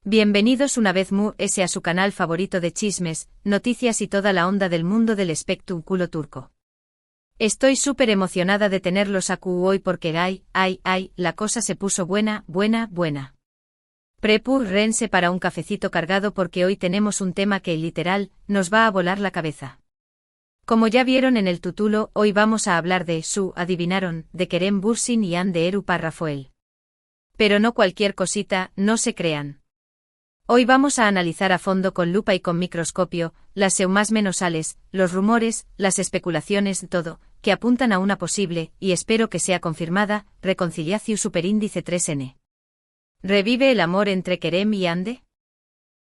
Bienvenidos una vez a su canal favorito de chismes, noticias y toda la onda del mundo del espectáculo turco. Estoy súper emocionada de tenerlos aquí hoy porque la cosa se puso buena. Prepárense para un cafecito cargado porque hoy tenemos un tema que literal nos va a volar la cabeza. Como ya vieron en el título, hoy vamos a hablar de adivinaron, de Kerem Bürsin y Hande Erupar Rafael. Pero no cualquier cosita, no se crean. Hoy vamos a analizar a fondo con lupa y con microscopio, las más menosales, los rumores, las especulaciones, todo, que apuntan a una posible, y espero que sea confirmada, reconciliación superíndice 3N. ¿Revive el amor entre Kerem y Hande?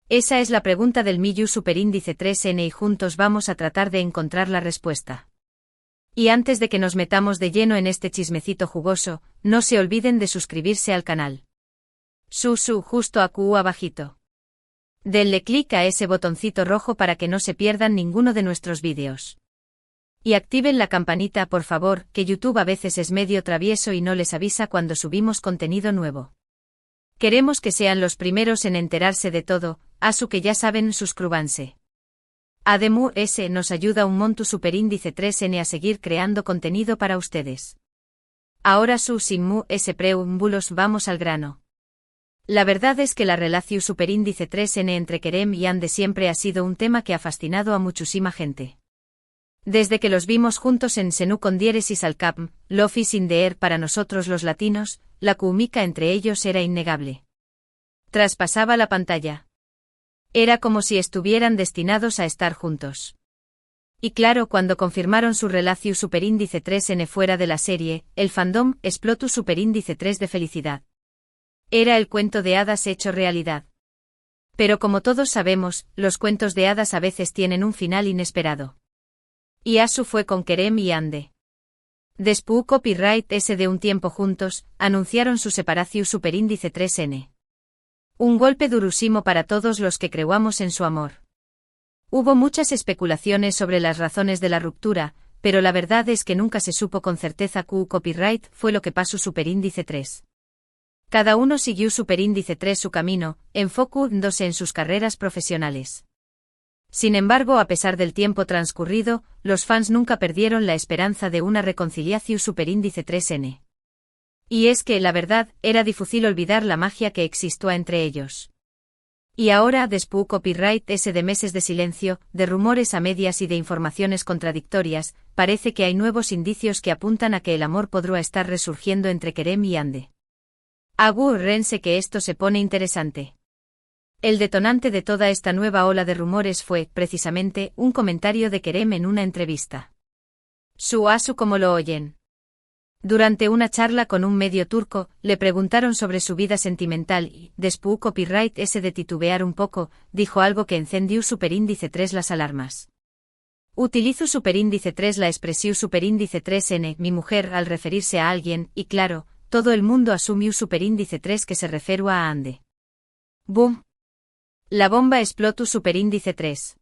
Esa es la pregunta del Millu superíndice 3N y juntos vamos a tratar de encontrar la respuesta. Y antes de que nos metamos de lleno en este chismecito jugoso, no se olviden de suscribirse al canal. Justo abajito. Denle clic a ese botoncito rojo para que no se pierdan ninguno de nuestros vídeos. Y activen la campanita por favor, que YouTube a veces es medio travieso y no les avisa cuando subimos contenido nuevo. Queremos que sean los primeros en enterarse de todo, asu que ya saben suscríbanse. Además nos ayuda un monto superíndice 3N a seguir creando contenido para ustedes. Ahora sin preámbulos vamos al grano. La verdad es que la relación superíndice 3N entre Kerem y Hande siempre ha sido un tema que ha fascinado a muchísima gente. Desde que los vimos juntos en Senú con diéresis al cap, Lofi sin deer para nosotros los latinos, la química entre ellos era innegable. Traspasaba la pantalla. Era como si estuvieran destinados a estar juntos. Y claro, cuando confirmaron su relación superíndice 3N fuera de la serie, el fandom explotó superíndice 3 de felicidad. Era el cuento de hadas hecho realidad. Pero como todos sabemos, los cuentos de hadas a veces tienen un final inesperado. Y asu fue con Kerem y Hande. Después copyright de un tiempo juntos, anunciaron su separación superíndice 3N. Un golpe durísimo para todos los que creamos en su amor. Hubo muchas especulaciones sobre las razones de la ruptura, pero la verdad es que nunca se supo con certeza copyright fue lo que pasó superíndice 3. Cada uno siguió superíndice 3 su camino, enfocándose en sus carreras profesionales. Sin embargo, a pesar del tiempo transcurrido, los fans nunca perdieron la esperanza de una reconciliación superíndice 3N. Y es que, la verdad, era difícil olvidar la magia que existía entre ellos. Y ahora, después copyright de meses de silencio, de rumores a medias y de informaciones contradictorias, parece que hay nuevos indicios que apuntan a que el amor podría estar resurgiendo entre Kerem y Hande. Agárrense que esto se pone interesante. El detonante de toda esta nueva ola de rumores fue, precisamente, un comentario de Kerem en una entrevista. Asu como lo oyen. Durante una charla con un medio turco, le preguntaron sobre su vida sentimental y, después copyright de titubear un poco, dijo algo que encendió superíndice 3 las alarmas. Utilizo superíndice 3 la expresión superíndice 3N, mi mujer al referirse a alguien, y claro, todo el mundo asumió superíndice 3 que se refiere a Hande. ¡Boom! La bomba explotó superíndice 3.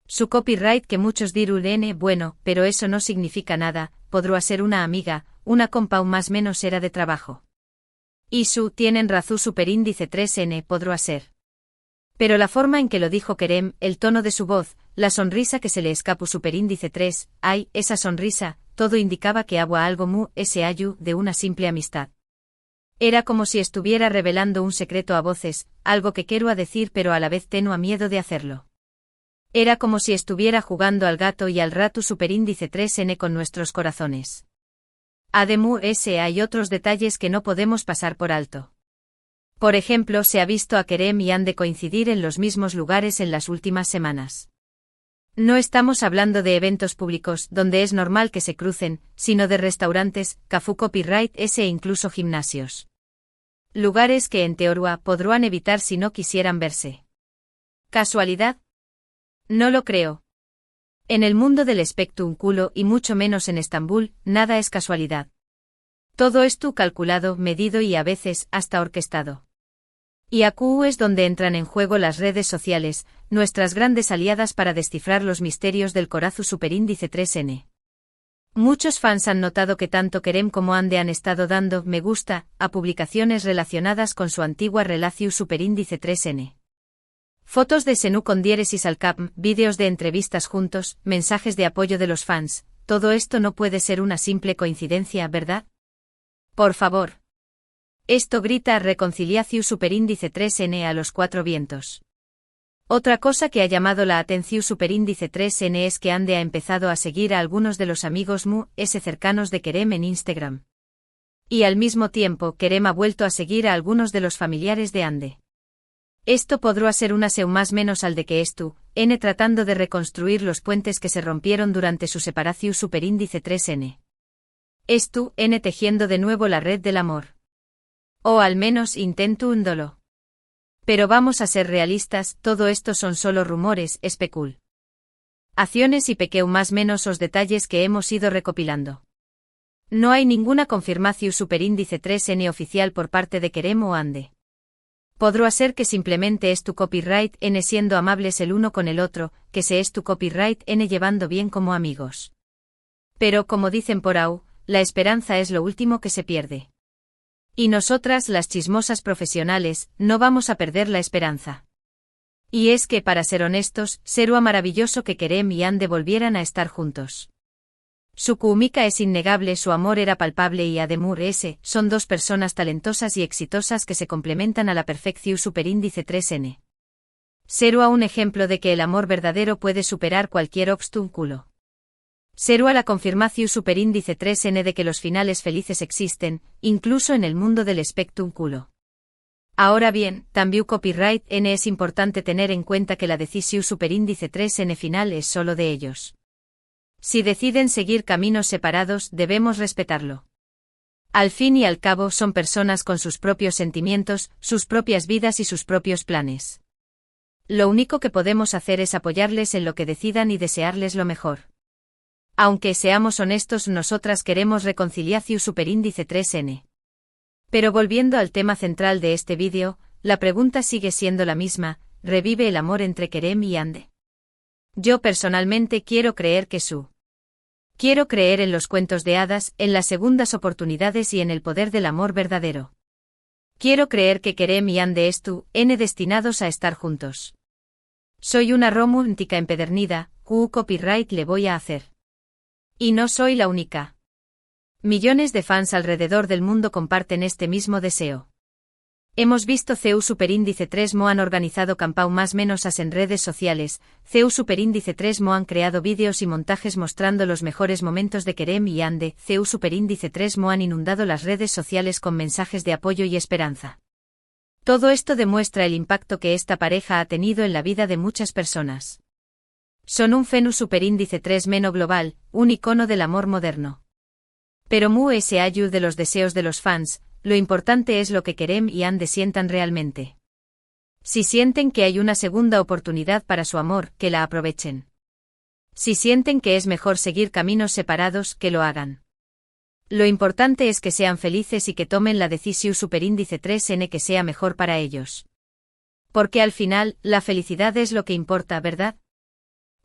Su copyright que muchos dirán bueno, pero eso no significa nada, podrá ser una amiga, una compa o más menos era de trabajo. Y tienen razón superíndice 3N podrá ser. Pero la forma en que lo dijo Kerem, el tono de su voz, la sonrisa que se le escapó superíndice 3, esa sonrisa, todo indicaba que había algo de una simple amistad. Era como si estuviera revelando un secreto a voces, algo que quiero decir pero a la vez tengo miedo de hacerlo. Era como si estuviera jugando al gato y al rato superíndice 3N con nuestros corazones. Además hay otros detalles que no podemos pasar por alto. Por ejemplo, se ha visto a Kerem y Hande coincidir en los mismos lugares en las últimas semanas. No estamos hablando de eventos públicos donde es normal que se crucen, sino de restaurantes, café copyright e incluso gimnasios. Lugares que en teoría podrán evitar si no quisieran verse. ¿Casualidad? No lo creo. En el mundo del espectáculo y mucho menos en Estambul, nada es casualidad. Todo es calculado, medido y a veces hasta orquestado. Y aquí es donde entran en juego las redes sociales, nuestras grandes aliadas para descifrar los misterios del corazón superíndice 3N. Muchos fans han notado que tanto Kerem como Hande han estado dando me gusta a publicaciones relacionadas con su antigua relación superíndice 3N. Fotos de Senu con diéresis al cap, vídeos de entrevistas juntos, mensajes de apoyo de los fans, todo esto no puede ser una simple coincidencia, ¿verdad? Por favor. Esto grita reconciliación superíndice 3N a los cuatro vientos. Otra cosa que ha llamado la atención superíndice 3N es que Hande ha empezado a seguir a algunos de los amigos cercanos de Kerem en Instagram. Y al mismo tiempo Kerem ha vuelto a seguir a algunos de los familiares de Hande. Esto podrá ser una seu más menos al de que estu, N tratando de reconstruir los puentes que se rompieron durante su separación superíndice 3N. Estu, N tejiendo de nuevo la red del amor. O al menos intentándolo. Pero vamos a ser realistas, todo esto son solo rumores, acciones y pequeño más menos os detalles que hemos ido recopilando. No hay ninguna confirmación superíndice 3N oficial por parte de Kerem o Hande. Podrá ser que simplemente es tu copyright N siendo amables el uno con el otro, que se es tu copyright N llevando bien como amigos. Pero como dicen por ahí, la esperanza es lo último que se pierde. Y nosotras, las chismosas profesionales, no vamos a perder la esperanza. Y es que, para ser honestos, sería maravilloso que Kerem y Hande volvieran a estar juntos. Su química es innegable, su amor era palpable y además son dos personas talentosas y exitosas que se complementan a la perfección superíndice 3N. Sería un ejemplo de que el amor verdadero puede superar cualquier obstáculo. Sería la confirmación superíndice 3N de que los finales felices existen, incluso en el mundo del espectáculo. Ahora bien, también copyright N es importante tener en cuenta que la decisión superíndice 3N final es solo de ellos. Si deciden seguir caminos separados, debemos respetarlo. Al fin y al cabo son personas con sus propios sentimientos, sus propias vidas y sus propios planes. Lo único que podemos hacer es apoyarles en lo que decidan y desearles lo mejor. Aunque seamos honestos, nosotras queremos reconciliación superíndice 3N. Pero volviendo al tema central de este vídeo, la pregunta sigue siendo la misma, ¿revive el amor entre Kerem y Hande? Yo personalmente quiero creer que Quiero creer en los cuentos de hadas, en las segundas oportunidades y en el poder del amor verdadero. Quiero creer que Kerem y Hande N destinados a estar juntos. Soy una romántica empedernida, copyright le voy a hacer. Y no soy la única. Millones de fans alrededor del mundo comparten este mismo deseo. Hemos visto CEU superíndice 3 han organizado campau más menos en redes sociales, CEU superíndice 3 han creado vídeos y montajes mostrando los mejores momentos de Kerem y Hande, CEU superíndice 3 han inundado las redes sociales con mensajes de apoyo y esperanza. Todo esto demuestra el impacto que esta pareja ha tenido en la vida de muchas personas. Son un fenómeno superíndice 3 global, un icono del amor moderno. Pero es ayuda de los deseos de los fans. Lo importante es lo que Kerem y Hande sientan realmente. Si sienten que hay una segunda oportunidad para su amor, que la aprovechen. Si sienten que es mejor seguir caminos separados, que lo hagan. Lo importante es que sean felices y que tomen la decisión superíndice 3N que sea mejor para ellos. Porque al final, la felicidad es lo que importa, ¿verdad?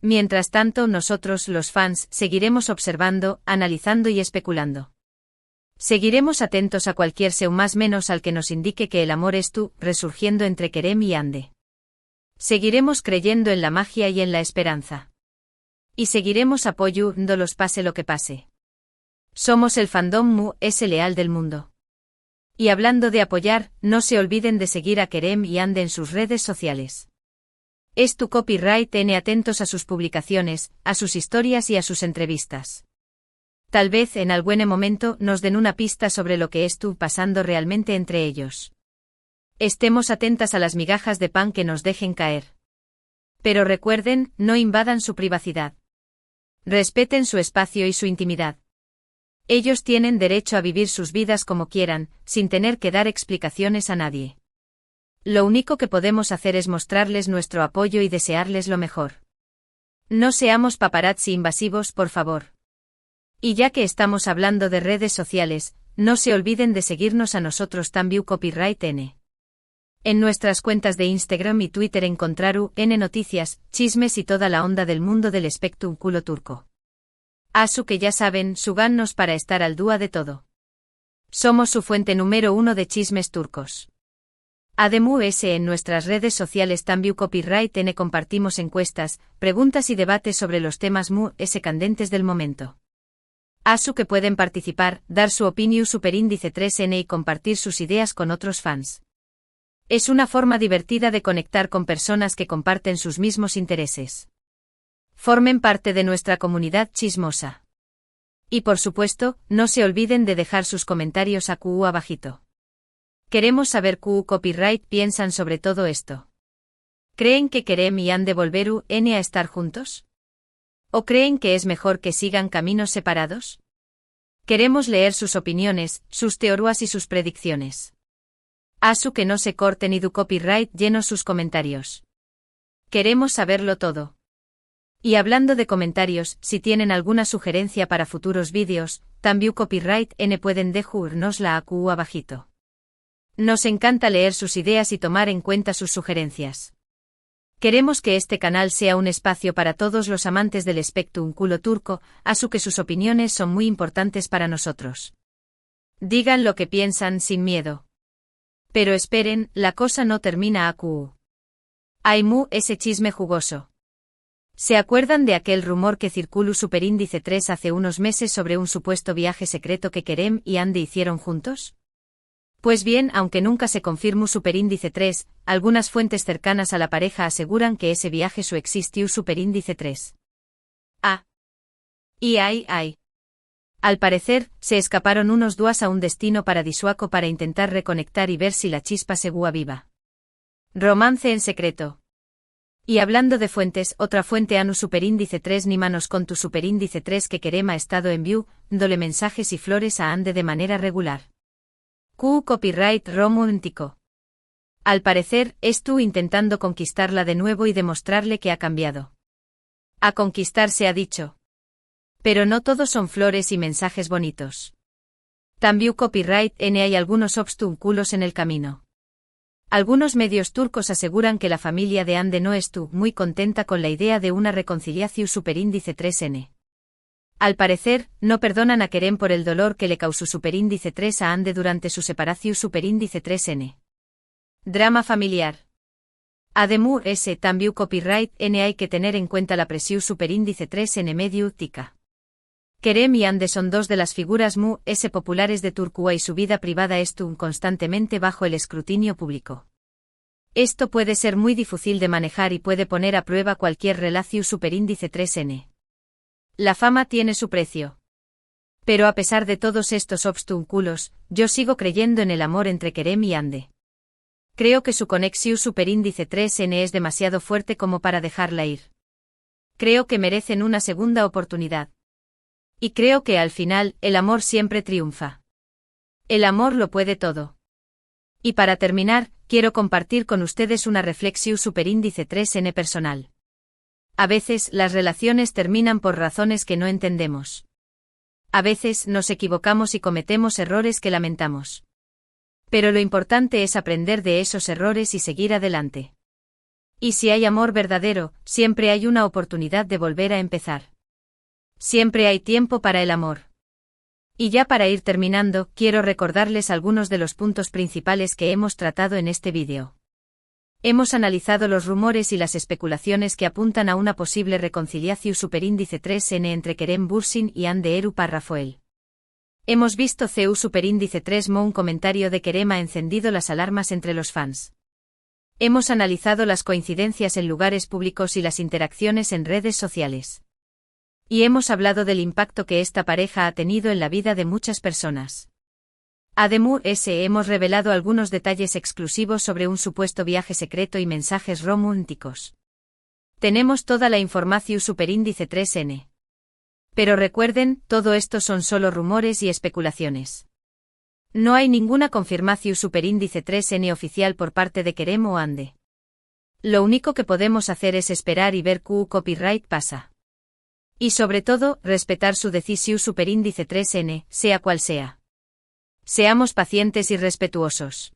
Mientras tanto, nosotros, los fans, seguiremos observando, analizando y especulando. Seguiremos atentos a cualquier seu más menos al que nos indique que el amor resurgiendo entre Kerem y Hande. Seguiremos creyendo en la magia y en la esperanza. Y seguiremos apoyándolos pase lo que pase. Somos el fandom leal del mundo. Y hablando de apoyar, no se olviden de seguir a Kerem y Hande en sus redes sociales. Es tu copyright N atentos a sus publicaciones, a sus historias y a sus entrevistas. Tal vez en algún momento nos den una pista sobre lo que pasando realmente entre ellos. Estemos atentas a las migajas de pan que nos dejen caer. Pero recuerden, no invadan su privacidad. Respeten su espacio y su intimidad. Ellos tienen derecho a vivir sus vidas como quieran, sin tener que dar explicaciones a nadie. Lo único que podemos hacer es mostrarles nuestro apoyo y desearles lo mejor. No seamos paparazzi invasivos, por favor. Y ya que estamos hablando de redes sociales, no se olviden de seguirnos a nosotros también copyright N. En nuestras cuentas de Instagram y Twitter encontraru N noticias, chismes y toda la onda del mundo del espectáculo turco. Asu que ya saben, síganos para estar al día de todo. Somos su fuente número 1 de chismes turcos. Además en nuestras redes sociales también Copyright N compartimos encuestas, preguntas y debates sobre los temas candentes del momento. Asu que pueden participar, dar su opinión superíndice 3N y compartir sus ideas con otros fans. Es una forma divertida de conectar con personas que comparten sus mismos intereses. Formen parte de nuestra comunidad chismosa. Y por supuesto, no se olviden de dejar sus comentarios abajito. Queremos saber qué Copyright piensan sobre todo esto. ¿Creen que Kerem y Hande volveru a estar juntos? ¿O creen que es mejor que sigan caminos separados? Queremos leer sus opiniones, sus teorías y sus predicciones. Asu que no se corten y du Copyright llenos sus comentarios. Queremos saberlo todo. Y hablando de comentarios, si tienen alguna sugerencia para futuros vídeos, también Copyright N pueden dejarnosla abajito. Nos encanta leer sus ideas y tomar en cuenta sus sugerencias. Queremos que este canal sea un espacio para todos los amantes del espectáculo turco, Asu que sus opiniones son muy importantes para nosotros. Digan lo que piensan sin miedo. Pero esperen, la cosa no termina aquí. Hay ese chisme jugoso. ¿Se acuerdan de aquel rumor que circuló superíndice 3 hace unos meses sobre un supuesto viaje secreto que Kerem y Hande hicieron juntos? Pues bien, aunque nunca se confirmó superíndice 3, algunas fuentes cercanas a la pareja aseguran que ese viaje existió superíndice 3. Ay. Al parecer, se escaparon unos días a un destino paradisuaco para intentar reconectar y ver si la chispa seguía viva. Romance en secreto. Y hablando de fuentes, otra fuente anu superíndice 3 ni manos con tu superíndice 3 que Kerem ha estado en view, dándole mensajes y flores a Hande de manera regular. Copyright romántico. Al parecer, tú intentando conquistarla de nuevo y demostrarle que ha cambiado. A conquistar se ha dicho. Pero no todos son flores y mensajes bonitos. También Copyright N hay algunos obstáculos en el camino. Algunos medios turcos aseguran que la familia de Hande no estuvo muy contenta con la idea de una reconciliación superíndice 3N. Al parecer, no perdonan a Kerem por el dolor que le causó superíndice 3 a Hande durante su separación superíndice 3N. Drama familiar. Además también Copyright N hay que tener en cuenta la presión superíndice 3N medio tica. Kerem y Hande son dos de las figuras populares de Turquía y su vida privada estuvo constantemente bajo el escrutinio público. Esto puede ser muy difícil de manejar y puede poner a prueba cualquier relación superíndice 3N. La fama tiene su precio. Pero a pesar de todos estos obstáculos, yo sigo creyendo en el amor entre Kerem y Hande. Creo que su conexión superíndice 3N es demasiado fuerte como para dejarla ir. Creo que merecen una segunda oportunidad. Y creo que al final, el amor siempre triunfa. El amor lo puede todo. Y para terminar, quiero compartir con ustedes una reflexión superíndice 3N personal. A veces, las relaciones terminan por razones que no entendemos. A veces, nos equivocamos y cometemos errores que lamentamos. Pero lo importante es aprender de esos errores y seguir adelante. Y si hay amor verdadero, siempre hay una oportunidad de volver a empezar. Siempre hay tiempo para el amor. Y ya para ir terminando, quiero recordarles algunos de los puntos principales que hemos tratado en este vídeo. Hemos analizado los rumores y las especulaciones que apuntan a una posible reconciliación superíndice 3N entre Kerem Bürsin y Hande Erçel. Hemos visto CU superíndice 3 un comentario de Kerem ha encendido las alarmas entre los fans. Hemos analizado las coincidencias en lugares públicos y las interacciones en redes sociales. Y hemos hablado del impacto que esta pareja ha tenido en la vida de muchas personas. Además, hemos revelado algunos detalles exclusivos sobre un supuesto viaje secreto y mensajes románticos. Tenemos toda la información superíndice 3N. Pero recuerden, todo esto son solo rumores y especulaciones. No hay ninguna confirmación superíndice 3N oficial por parte de Kerem o Hande. Lo único que podemos hacer es esperar y ver qué Copyright pasa. Y sobre todo, respetar su decisión superíndice 3N, sea cual sea. Seamos pacientes y respetuosos.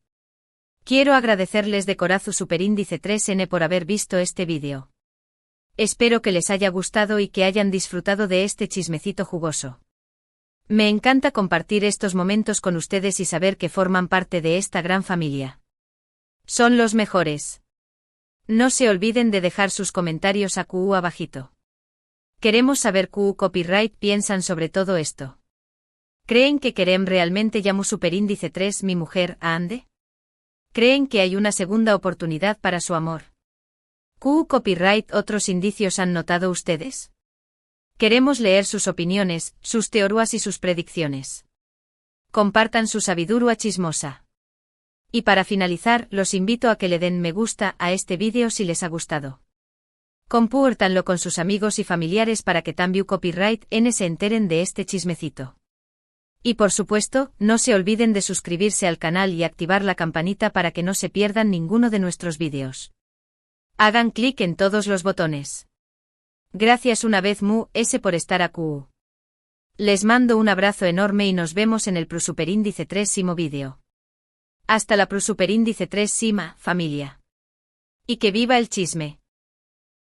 Quiero agradecerles de corazón superíndice 3N por haber visto este vídeo. Espero que les haya gustado y que hayan disfrutado de este chismecito jugoso. Me encanta compartir estos momentos con ustedes y saber que forman parte de esta gran familia. Son los mejores. No se olviden de dejar sus comentarios a QU abajito. Queremos saber QU Copyright piensan sobre todo esto. ¿Creen que Kerem realmente llamó superíndice 3 mi mujer a Ande? ¿Creen que hay una segunda oportunidad para su amor? QU Copyright ¿otros indicios han notado ustedes? Queremos leer sus opiniones, sus teorías y sus predicciones. Compartan su sabiduría chismosa. Y para finalizar, los invito a que le den me gusta a este vídeo si les ha gustado. Compártanlo con sus amigos y familiares para que también Copyright N se enteren de este chismecito. Y por supuesto, no se olviden de suscribirse al canal y activar la campanita para que no se pierdan ninguno de nuestros vídeos. Hagan clic en todos los botones. Gracias una vez por estar a QU. Les mando un abrazo enorme y nos vemos en el Superíndice 3 vídeo. Hasta la Superíndice 3 familia. Y que viva el chisme.